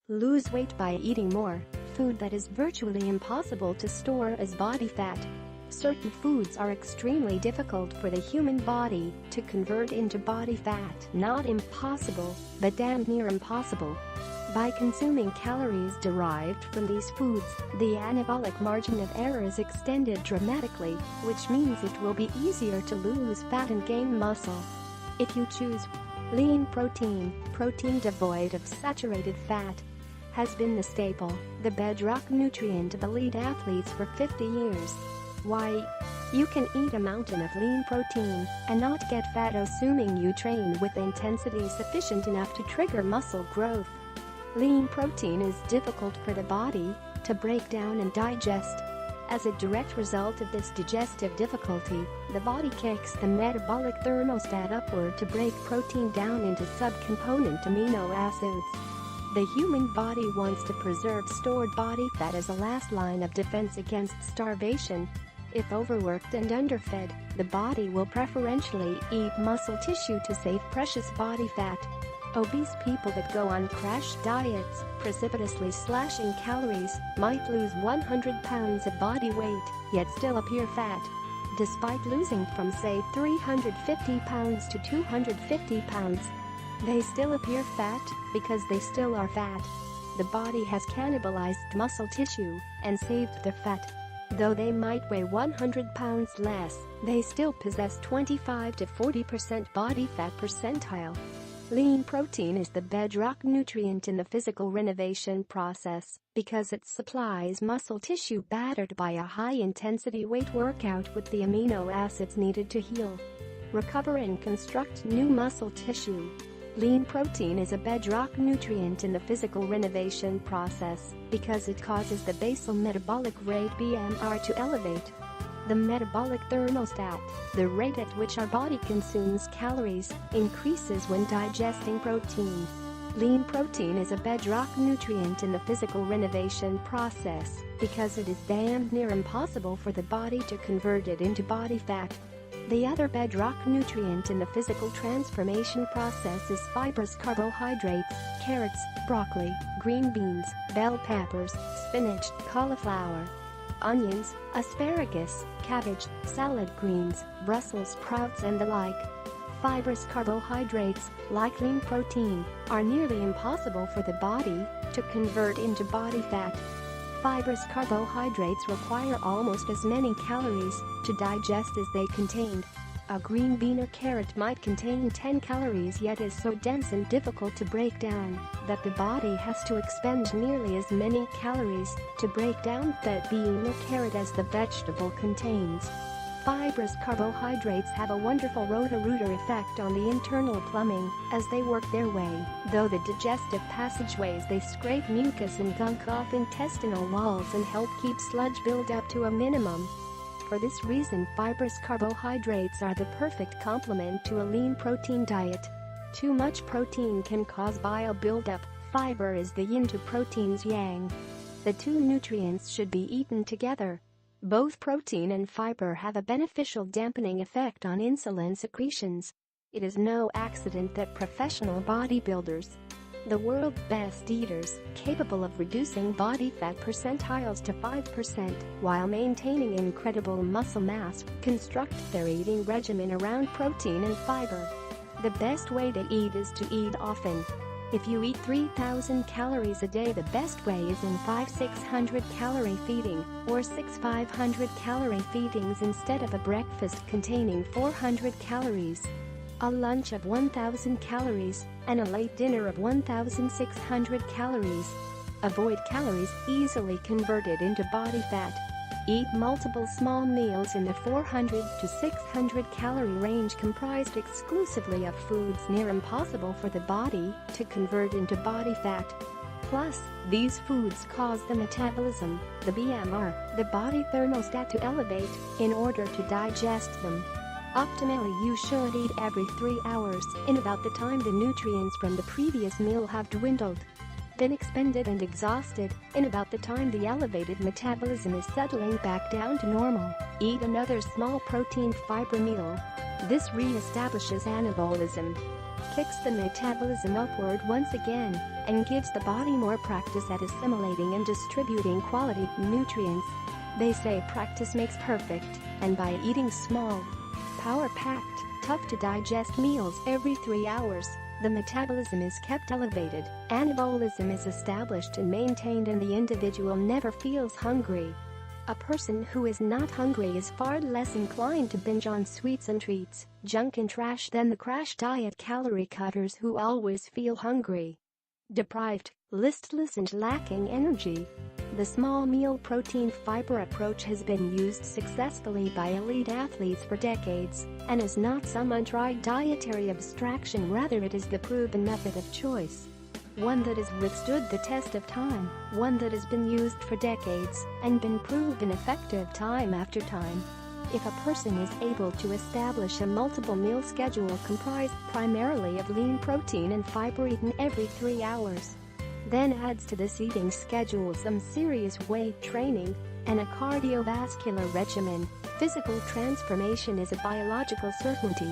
Lose weight by eating more food that is virtually impossible to store as body fat. Certain foods are extremely difficult for the human body to convert into body fat. Not impossible, but damn near impossible. By consuming calories derived from these foods, the anabolic margin of error is extended dramatically, which means it will be easier to lose fat and gain muscle. If you choose lean protein devoid of saturated fat, has been the staple, the bedrock nutrient of elite athletes for 50 years. Why? You can eat a mountain of lean protein and not get fat assuming you train with intensity sufficient enough to trigger muscle growth. Lean protein is difficult for the body to break down and digest. As a direct result of this digestive difficulty, the body kicks the metabolic thermostat upward to break protein down into subcomponent amino acids. The human body wants to preserve stored body fat as a last line of defense against starvation. If overworked and underfed, the body will preferentially eat muscle tissue to save precious body fat. Obese people that go on crash diets, precipitously slashing calories, might lose 100 pounds of body weight, yet still appear fat. Despite losing from say 350 pounds to 250 pounds, they still appear fat because they still are fat. The body has cannibalized muscle tissue and saved the fat. Though they might weigh 100 pounds less, they still possess 25 to 40% body fat percentile. Lean protein is the bedrock nutrient in the physical renovation process because it supplies muscle tissue battered by a high-intensity weight workout with the amino acids needed to heal, recover and construct new muscle tissue. Lean protein is a bedrock nutrient in the physical renovation process because it causes the basal metabolic rate (BMR) to elevate. The metabolic thermostat, the rate at which our body consumes calories, increases when digesting protein. Lean protein is a bedrock nutrient in the physical renovation process because it is damn near impossible for the body to convert it into body fat. The other bedrock nutrient in the physical transformation process is fibrous carbohydrates, carrots, broccoli, green beans, bell peppers, spinach, cauliflower, onions, asparagus, cabbage, salad greens, Brussels sprouts and the like. Fibrous carbohydrates, like lean protein, are nearly impossible for the body to convert into body fat. Fibrous carbohydrates require almost as many calories to digest as they contained. A green bean or carrot might contain 10 calories yet is so dense and difficult to break down that the body has to expend nearly as many calories to break down that bean or carrot as the vegetable contains. Fibrous carbohydrates have a wonderful roto-rooter effect on the internal plumbing as they work their way, though the digestive passageways they scrape mucus and gunk off intestinal walls and help keep sludge buildup to a minimum. For this reason, fibrous carbohydrates are the perfect complement to a lean protein diet. Too much protein can cause bile buildup. Fiber is the yin to protein's yang. The two nutrients should be eaten together. Both protein and fiber have a beneficial dampening effect on insulin secretions. It is no accident that professional bodybuilders, the world's best eaters, capable of reducing body fat percentiles to 5% while maintaining incredible muscle mass, construct their eating regimen around protein and fiber. The best way to eat is to eat often. If you eat 3,000 calories a day, the best way is in 5-600 calorie feeding, or 6-500 calorie feedings instead of a breakfast containing 400 calories, a lunch of 1,000 calories, and a late dinner of 1,600 calories. Avoid calories easily converted into body fat. Eat multiple small meals in the 400 to 600 calorie range comprised exclusively of foods near impossible for the body to convert into body fat. Plus, these foods cause the metabolism, the BMR, the body thermostat to elevate in order to digest them. Optimally, you should eat every 3 hours in about the time the nutrients from the previous meal have dwindled, been expended and exhausted in about the time the elevated metabolism is settling back down to normal. Eat another small protein fiber meal. This re-establishes anabolism, kicks the metabolism upward once again, and gives the body more practice at assimilating and distributing quality nutrients. They say practice makes perfect, and by eating small, power-packed, tough-to-digest meals every 3 hours, the metabolism is kept elevated, anabolism is established and maintained, and the individual never feels hungry. A person who is not hungry is far less inclined to binge on sweets and treats, junk and trash than the crash diet calorie cutters who always feel hungry, deprived, listless and lacking energy. The small meal protein fiber approach has been used successfully by elite athletes for decades and is not some untried dietary abstraction, rather it is the proven method of choice. One that has withstood the test of time, one that has been used for decades and been proven effective time after time. If a person is able to establish a multiple meal schedule comprised primarily of lean protein and fiber eaten every 3 hours, then adds to this eating schedule some serious weight training and a cardiovascular regimen, physical transformation is a biological certainty.